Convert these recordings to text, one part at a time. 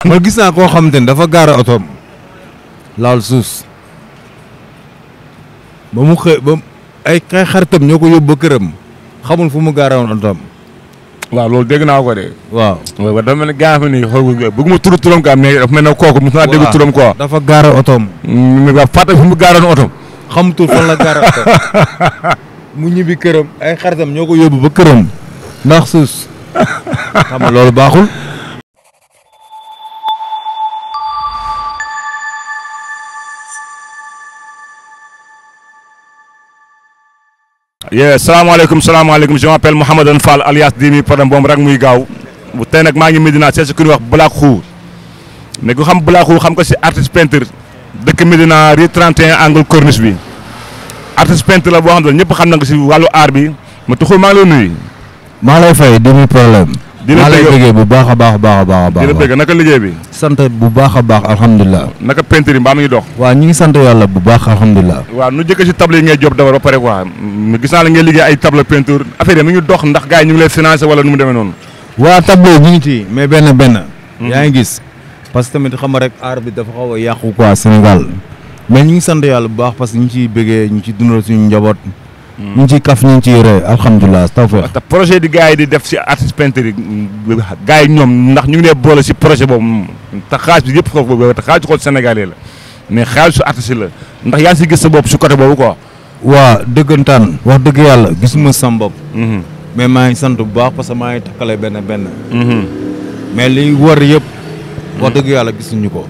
man gis naa koo xamante ni dafa gaara otoom laal suus ba mu xëy ba ay xaritam ñoo ko yóbbu ba këram xamul fu mu gaara woon otoom. waaw loolu dégg naa ko de. waaw dafa mel ni gaa xam ne bëgguma tudd turam quoi mais dafa mel ne kooku mos naa dégg turam quoi. dafa gaara otoom. waaw fàtte fu mu gaaroon otoom. xamutul fan la gaara otoom mu ñibbi këram ay xaritam ñoo ko yóbbu ba këram ndax suus xam nga loolu baaxul. salaamaaleykum je m'appelle Mouhamadou Fall alias Dimi Pardon boobu rek muy gaaw tey nag maa ngi Médina seet si ku ñuy wax Black Khou mais ku xam Black Khou xam ko si artiste peintre dëkk Médina rue 31 angle corniche bi artiste peintre la boo xam ne ñëpp xam na ko si wàllu art bi ma tuxul maa ngi lay nuyu. maa lay fay Dimi problème. maa lay bëggee bu baax a baax a baax a baax. di la bëgg naka liggéey bi. sant bu baax a baax alhamdulilah. naka peintre yi mbaa mi ngi dox. waaw ñu ngi sant yàlla bu baax alhamdulilah. waaw nu jëkk si table yi ngay job d'abord ba pare quoi gis naa la ngay liggéey ay table peinture affaire yi mi ngi dox ndax gars yi ñu ngi lay financé wala nu mu demee noonu. waa tableau ñu ngi ci mais benn. yaa ngi gis parce que tamit xam nga rek art bi dafa xaw a yàqu quoi Sénégal mais ñu ngi sant yàlla bu baax parce que ñu ngi ciy bëggee ñu ngi ciy dundal suñu njaboot. ñu ngi ciy kaf ñu ngi ciy rey alhamdulilah tawfeex. te projet di gars yi di def si artiste peintre yi gars yi ñoom ndax ñu ngi lay boole si projet boobu te xaalis bi yëpp xool te xaalis xool Sénégalais la mais xaalisu artiste la ndax yaa ngi si gis sa bopp si côté boobu quoi. waa dëggantaan wax dëgg yàlla gisuma sam bopp. mais maa ngi sant bu baax parce que maa ngi takkale benn. mais li war yëpp. wax dëgg yàlla gisuñu ko.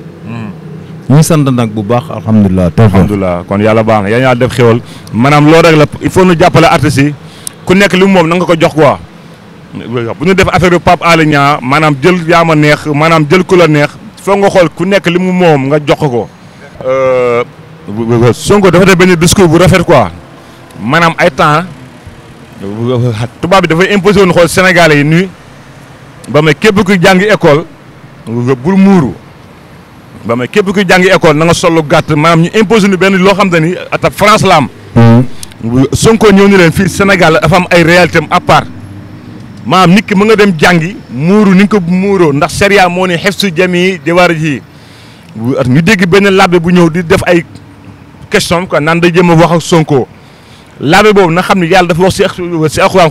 ñu ngi sant nag bu baax alhamdulilah. alhamdulilah kon yàlla baax na yaa def xéwal maanaam loolu rek la il faut ñu jàppale artistes yi ku nekk li moom na nga ko jox quoi bu ñu def affaire bi Pape Alé Niang maanaam jël yaa ma neex maanaam jël ku la neex foog nga xool ku nekk li mu moom nga jox ko. Sonko dafa def benn discours bu rafet quoi maanaam ay temps tubaab bi dafay imposé woon xool Sénégalais yi nuy ba may képp kuy jàngi école bul muuru. ba mais képp kuy jàngi école na nga solo gàtt maanaam ñu imposé nu benn loo xam te ni ata France la am. Sonko ñëw ni leen fii Sénégal dafa am ay réalité am à part maanaam nit ki mu nga dem jàngi muuru ni nga ko muuroo ndax sharia moo ne xefsu jami jawaar ji ñu dégg benn labbe bu ñëw di def ay question quoi naan day jëm a wax ak Sonko labbe boobu na xam ne yàlla dafa wax si alxuraan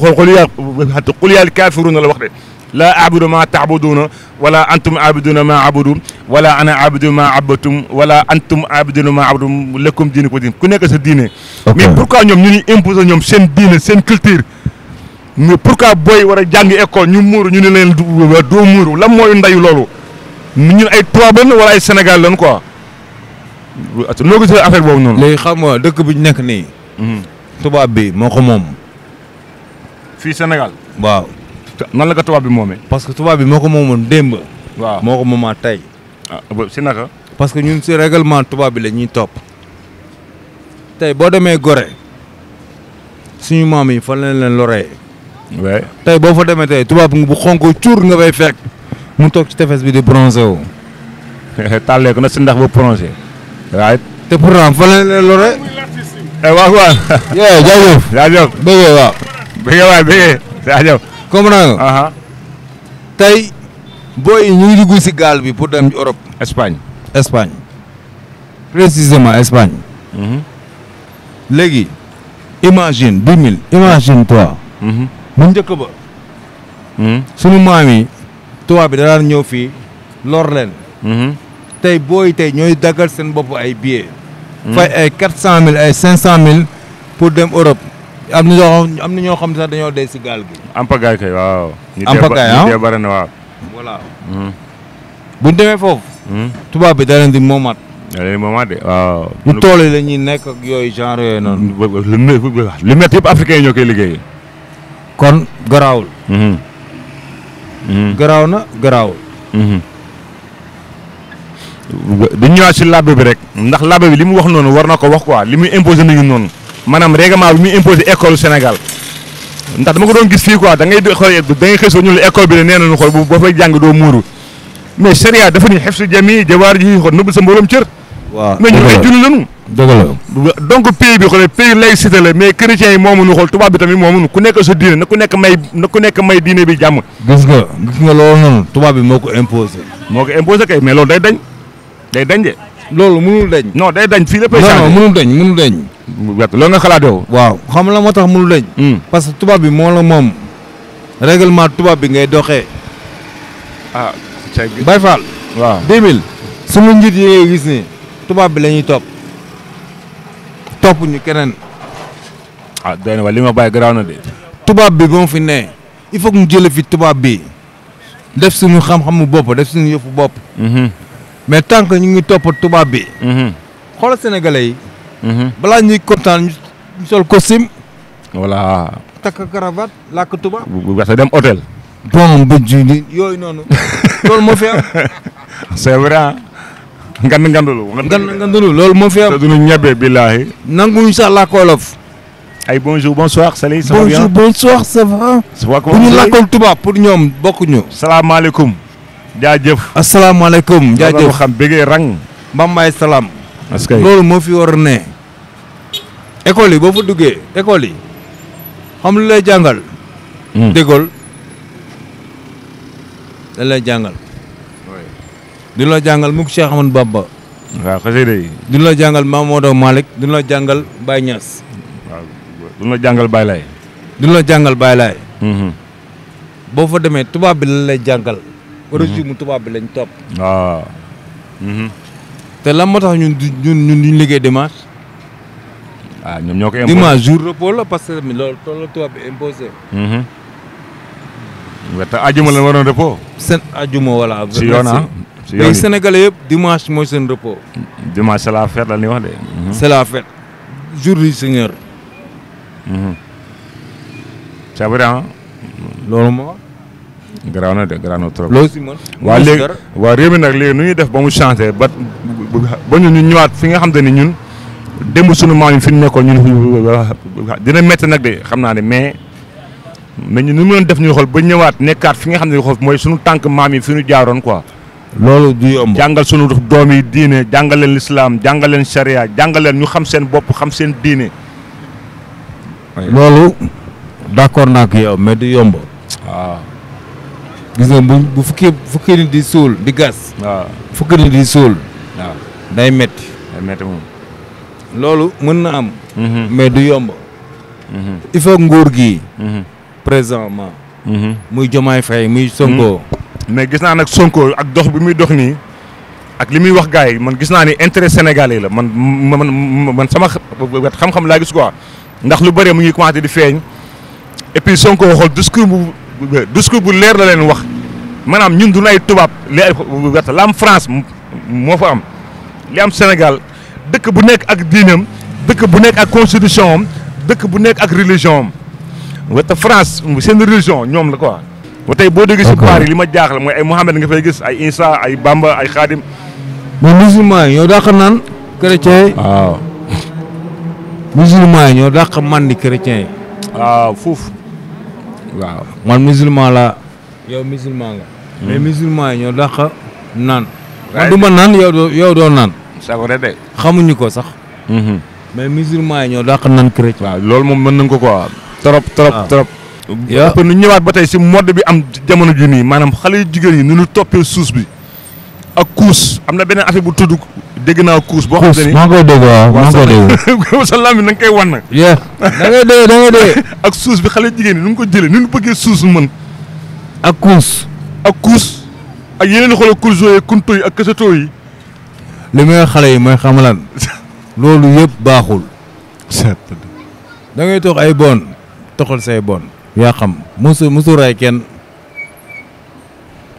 qul yaa kaafiruuna la wax de laa a'budu maa ta'buduuna wala antum a'buduuna maa a'budu wala ana a'budu maa abadtum wala antum a'buduuna maa abadtum lakum diinukum diin ku nekk sa diine. mais pourquoi ñoom ñu ngi imposer ñoom seen diine seen culture mais pourquoi booy war a jàngi école ñu muuru ñu ne leen doo muuru lan mooy ndayu loolu ñun ay tubaab lañ wala ay Sénégal lañ quoi. noo gisee affaire boobu noonu. léegi xam nga dëkk bi ñu nekk nii. tubaab bi moo ko moom. fii Sénégal. waaw. nan la ko tubaab bi moomee. parce que tubaab bi moo ko moomoon démb. waaw moo ko moomaat tey. si naka. parce que ñun si règlement tubaab bi la ñuy topp. tey boo demee Gorée suñu maam yi fan lañ leen loree. oui. tey boo fa demee tey tubaab bu xonk cuur nga fay fekk. mu toog ci tefes bi di bronzé wu. tàllee ko na si ndax ba bronzé. waaye. te pourtant fan lañ leen loree. waaw. jaajëf. jaajëf. bëggee waaw. bëggee jaajëf. comprends nga. tey booy ñu ngi dugg si gaal bi pour dem Europe. Espagne. précisément Espagne. léegi imagine 2000 imagine toi. bu njëkk ba. sunu maam yi tubaab bi da daan ñëw fii lor leen. tey booy tey ñooy daggal seen bopp ay billets. fay ay 400000 ay 500000 pour dem Europe. am na ñoo xam ne sax dañoo dee si gaal gi. ampagaay kay waaw. ampagaay ah ñu dee bari na waaw. voilà. bu ñu demee foofu. tubaab bi da leen di moomaat. de waaw. ñu tool yi la ñuy nekk ak yooyu genre yooyu noonu. lu métti yëpp africain yi ñoo koy liggéey. kon garaawul. garaaw na garaawul. du ñëwaat si labbe bi rek ndax labbe bi li mu wax noonu war na ko wax quoi li muy imposé nañu noonu. maanaam règlement bi muy imposé école Sénégal ndax dama ko doon gis fii quoi da ngay xëy soo ñu la école bi de nee nañu xool boo fay jàng doo muuru mais sharia dafa ni xefsu jami jawaar ji xool nëbb sa mbooloom cër. waaw mais ñun ay julli lañu. dëgg la donc pays bi xool pays laïcité la mais chrétiens yi moomuñu xool tubaab bi tamit moomuñu ku nekk sa diine na ku nekk may diine bi jàmm. gis nga loolu noonu tubaab bi moo ko imposé. moo ko imposé kay mais loolu day dañ de. loolu mënul dañ. non day dañ fii la. non mënul dañ. loolu nga xalaat yow. waaw xam la moo tax mënul dañ. parce que tubaab bi moo la moom règlement tubaab bi ngay doxee. ah. Baye Fall. waaw 2000. suñu njiit yi ngay gis ni tubaab bi la ñuy topp ñu keneen. ah doy na wa li ma bàyyi garaaw na de. tubaab bi moo fi ne il faut que ñu jëlee fi tubaab bi def suñu xam-xamu bopp def suñu yëfu bopp. mais tant que ñu ngi topp tubaab bi. xoolal sénégalais yi. balaa ñuy kontaan ñu sol costume. voilà. takk cravate làkk tubaab. bu dem hôtel. bon bëj yooyu noonu loolu moo fi am. c'est vrai. ngandulu loolu moo fi am. te duñu ñebe billaahi. nanguñu sax làkk wolof. ay bonjour bonsoir salut ça va bien bonjour bonsoir ça va. bu ñu làkkoon tubaab pour ñoom bokkuñu. salaamaaleykum. jaajëf. asalaamaaleykum. jaajëf xam bëggee rang. mbambaay salaam. parce que loolu moo fi war a ne. école yi boo fa duggee école yi xam lu lay jàngal. déggool da lay jàngal. di la jàngal mukk Cheikh Ahmadou Bamba. waaw xasee de. di la jàngal Mamadou Malick di la jàngal Baye Niass. waaw du la jàngal Baye Laye. di la jàngal Baye Laye. boo fa demee tubaab bi la lay jàngal. régime tubaab bi lañ topp. waaw. te lan moo tax ñun duñ liggéey dimanche. ah ñoom ñoo ko imposé dimanche jour repos la parce que loolu la tubaab bi imposé. te ajuma la waroon repos. seen ajuma wala. si yoon ah si yoon yi Sénégalais yëpp dimanche mooy seen repos. dimanche c'est la fête la ñuy wax de. c'est la fête. jour du Seigneur. c'est vrai ah. loolu moo. garaaw na de garaaw na trop. loolu si man. waa léegi waa réew mi nag léegi nu ñuy def ba mu changé ba ñun ñu ñëwaat fi nga xam te ni ñun démb sunu maam yi fi ñu nekkoon ñun dina métti nag de xam naa ne mais ñun nu mu doon def ñu xool ba ñëwaat nekkaat fi nga xam ne xool mooy sunu tànk maam yi fi ñu jaaroon quoi. loolu du yomb. jàngal sunu doom yi diine jàngal leen lislaam jàngal leen charia jàngal leen ñu xam seen bopp xam seen diine. loolu d'accord naa ak yow mais du yomb. waaw. gis nga bu fukki nit di suul di gas. waaw fukki nit di suul. waaw day metti. day metti moom. loolu mën na am. mais du yomb. il faut nguur gi. présentement. muy Diomaye Faye muy Sonko. mais gis naa nag Sonko ak dox bi muy dox nii ak li muy wax gars yi man gis naa ni intérêt sénégalais la man sama xam-xam laa gis quoi ndax lu bëri mu ngi commencé di feeñ et puis Sonko xool discours bu leer la leen wax maanaam ñun du ay tubaab li la am France moo fa am li am Sénégal dëkk bu nekk ak diinam dëkk bu nekk ak constitution am dëkk bu nekk ak religion am wata France seen religion ñoom la quoi. ba tey boo déggee si Paris li ma jaaxle mooy ay Mohamed nga fay gis ay Isa ay Bamba ay Khadim. mais musulman yi ñoo dàq naan chrétien yi. waaw. musulman yi ñoo dàq mandi chrétien yi. waaw foofu. waaw man musulman la yow musulman nga. mais musulman yi ñoo dàq naan. man du ma naan yow doo naan. c'est vrai de. xamuñu ko sax. mais musulman yi ñoo dàq naan chrétien. waaw loolu moom mën nañ ko quoi. trop. yaa ëpp nu ñëwaat ba tey si mode bi am jamono ji nii maanaam xale yu jigéen yi nu ñu toppee suus bi ak kuus am na beneen affaire bu tudd dégg naa kuus. boo xam ne nii maa koy dégg waaw maa koy dégg. sa lam bi na nga koy wan nag. da ngay dee. ak suus bi xale jigéen yi nu ñu ko jëlee nu ñu bëggee suus mën. ak kuus. ak yeneen i xoolal kurso yi kunto yi ak kasato yi. li may xale yi mooy xamalan loolu yëpp baaxul. da ngay toog ay bon toxal say bon. yaa xam musu ray kenn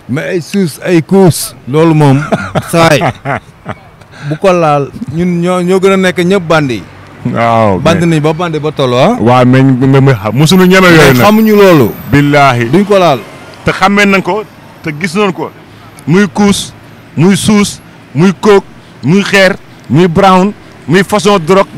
mais ay suus ay kuus loolu moom saay bu ko laal ñun ñoo gën a nekk ñëpp bandi. waaw bandi nañ ba bandi ba toll ah. waaw mais musuñu ñeme yooyu nag xamuñu loolu. billaahi duñ ko laal. te xàmmee nañ ko te gis nañ ko muy kuus muy suus muy coke muy xeer muy brown muy façon drogue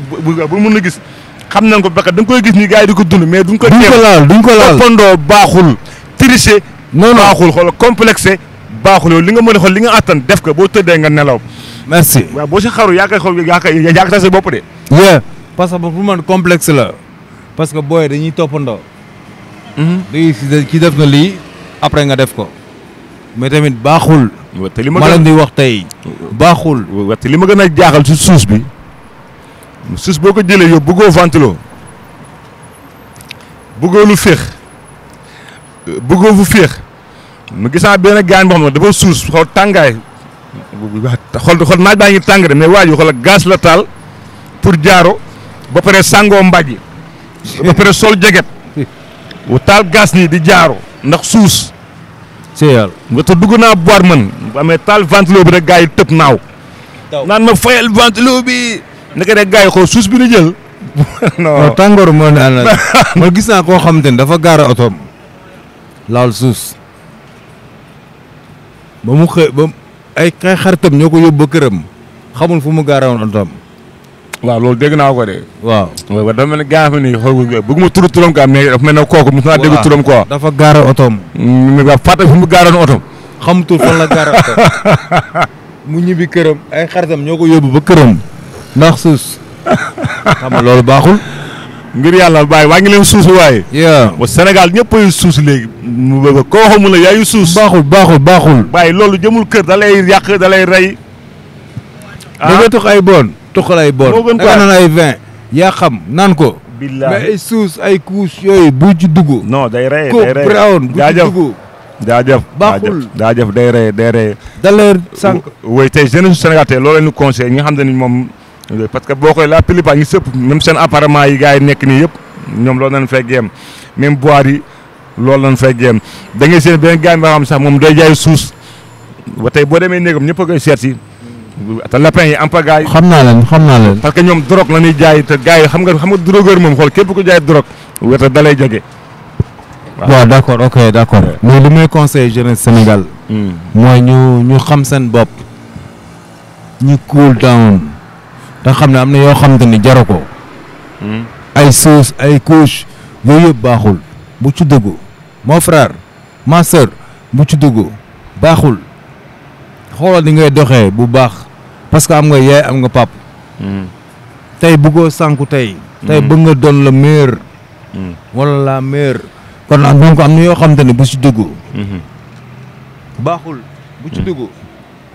bu mun a gis. xam nañ ko bakkat da nga koy gis ni gars yi di ko dund mais duñ ko laal toppandoo baaxul tricher non baaxul xool complexé baaxul yow li nga mën a xool li nga attan def ko boo tëddee nga nelaw merci. waaw boo si xaru yaa koy tas sa bopp de. yeah parce que pour man complexe la parce que booy dañuy toppandoo. dañuy ki def na lii après nga def ko mais tamit baaxul. te li ma leen di wax tey baaxul. te li ma gën a jaaxal si suus bi suus boo ko jëlee yow bëggoo ventilo bëggoo lu féex bëggoo fu féex mu gis naa benn gaañ boo xam ne dafa suus xool tàngaay xool naaj baa ngi tàng de mais waa ji xool gaz la taal pour jaaro ba pare sangoo mbàjj ba pare sol jeget wu taal gaz nii di jaaro ndax suus. c'est yàlla nga te dugg naa boire man amee taal ventilo bi rek gars yi tëb naaw. naan ma fayal ventilo bi. naka rek gars yi xool suus bi ñu jël. non tàngoor moo ne ànd man gis naa koo xamante ni dafa gaara otoom laal suus ba mu xëy ba ay xaritam ñoo ko yóbbu ba këram xamul fu mu gaara woon otoom. waaw loolu dégg naa ko de. waaw dafa mel ni gars yi xool bëgguma turu turam quoi mais dafa mel ne kooku mos naa dégg turam quoi. dafa gaara otoom. waaw fàtte fu mu gaaroon otoom. xamutul fan la gaara otoom mu ñibbi këram ay xaritam ñoo ko yóbbu ba këram ndax suus. xam nga loolu baaxul. ngir yàlla bàyyi waa ngi leen suus waaye. ba Sénégal ñëpp ay suus léegi. koo xamul la yaayu suus. baaxul. bàyyi loolu jëmul kër da lay yàq da lay rey. da ngay tux ay bon. tuxal ay bon da nga naan ay vin. yaa xam naan ko. billahi mais ay suus ay couche yooyu bu ci dugg. non day rey day rey brown bu ci dugg. jaajëf day rey. da leer sànq. oui tey jeunesse su Sénégal tey loolu la ñu conseillé ñi nga xam ne ni moom. parce que boo koy la plupart ñi sëpp même seen appartement yi gars yi nekk nii yëpp ñoom loolu lañ fay géem même boire yi loolu lañ fay géem da ngay seen benn gars yi nga xam sax moom day jaay suus ba tey boo demee néegam ñëpp a koy seet si te lapin yi am pa gars yi. xam naa leen. parce que ñoom drogue la ñuy jaay te gars yi xam nga drogueur moom xool képp ku jaay drogue weta da lay jege. waaw d' accord ok d' accord. mais li may conseil jeunesse Sénégal. mooy ñu xam seen bopp. ñu cool down. te xam ne am na yoo xamante ni jaru ko. ay suus ay couche yooyu yëpp baaxul bu ci dugg mon frère ma soeur bu ci dugg baaxul xoolal ni ngay doxee bu baax parce que am nga yaay am nga pap tey bëggoo sànku tey bëgg nga doon le meilleur wala la meilleure kon donc am na yoo xamante ni bu ci dugg baaxul bu ci dugg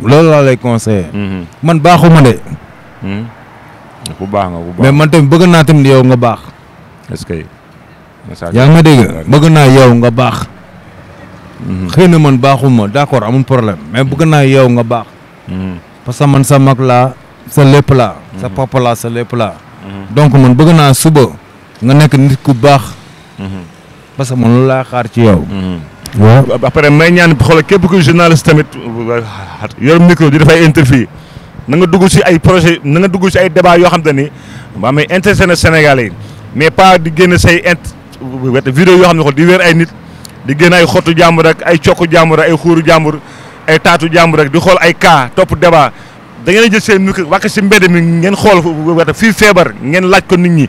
loolu laa lay conseillé man baaxuma de bu baax nga bu baax mais man tamit bëgg naa tamit yow nga baax. est-ce que. yaa ngi ma dégg bëgg naa yow nga baax. xëy na man baaxuma d'accord amul problème mais bëgg naa yow nga baax. parce que man sa mag laa sa lépp laa. sa papa laa sa lépp laa. donc man bëgg naa suba nga nekk nit ku baax. parce que man loolu laa xaar ci yow. waaw après may ñaan xoolal képp ku journaliste tamit yor micro di dafay interview. na nga dugg si ay projet na nga dugg si ay débat yoo xam te ni maa may intéressé na Sénégalais yi mais pas di génn say vidéo yoo xam ne xool di wéer ay nit di génn ay xottu jàmbur rek ay cokku jàmbur ay xuuru jàmbur ay taatu jàmbur rek di xool ay cas topp débat da ngeen a jël seen micro wàcc si mbedd mi ngeen xool fii feebar ngeen laaj ko nit ñi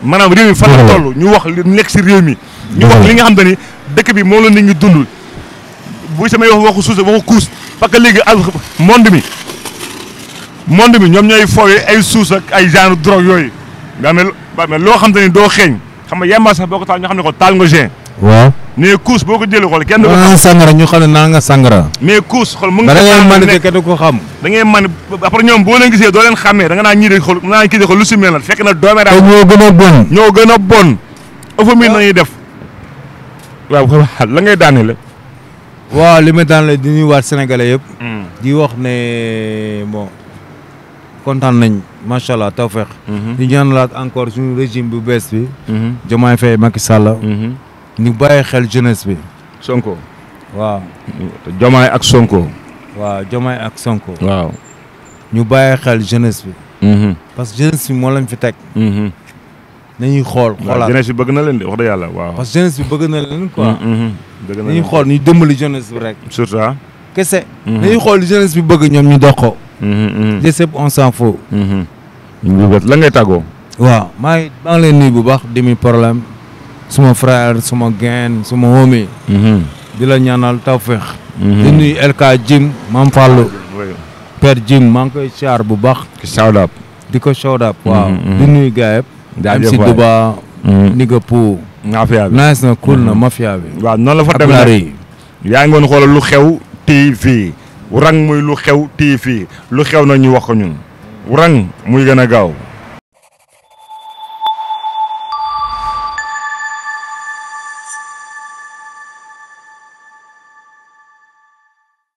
maanaam réew mi fan la toll ñu wax li nekk si réew mi ñu wax li nga xam te ni dëkk bi moom la nit ñi dund bu samay wax waxu suus waxu kuus parce que léegi monde bi ñoom ñooy fooyee ay suus ak ay genre drogue yooyu mais loo xam te ni doo xeeñ xam nga yemba sax boo ko taal ñu xam ne ko taal nga gen. waaw mais kuus boo ko jëlee xool kenn du ko xam sangara ñu xam ne naa nga sangara. mais kuus xool mu ngi. da ngay mën a kenn du ko xam. da ngay mën après ñoom boo leen gisee doo leen xàmmee da nga naan ñii de xool naa kii de xool lu si mel na fekk na doome daal. te ñoo gën a bon. ëffamit nañuy def waaw la ngay daane la. waaw li ma daan la di nuyuwaat sénégalais yëpp. di wax ne bon. kontaan nañ macha allah tawfeex. di ñaanalaat encore suñu régime bu bees bi. Diomaye Faye Macky Sall. ñu bàyyi xel jeunesse bi. Sonko. waaw. Diomaye ak Sonko. waaw Diomaye ak Sonko. waaw. ñu bàyyi xel jeunesse bi. parce que jeunesse bi moo lañ fi teg. nañuy xool xoolaat jeunesse bi bëgg na leen de wax dëgg yàlla waaw. parce que jeunesse bi bëgg na leen quoi. bëgg na nañuy xool ñu dimbali jeunesse bi rek. surtout kese. nañuy xool jeunesse bi bëgg ñoom ñu dox ko. jësëb on s'en fout. la ngay tàggoo. waaw maa ngi leen nuyu bu baax demi problème suma frère suma gain suma homie. di la ñaanal tawfeex. di nuyu LK Jim Mam Fallou. Père Jim maa ngi koy siyaar bu baax. shout up. di ko shout up. waaw di nuyu gars yëpp. jaajëf si Duba. Niga Pou. mafia bi nice na cool na mafia bi. waaw noonu la fa demee yaa ngi woon xoolal lu xew TV rang muy lu xew TV lu xew na ñu wax ko ñun rang muy gën a gaaw.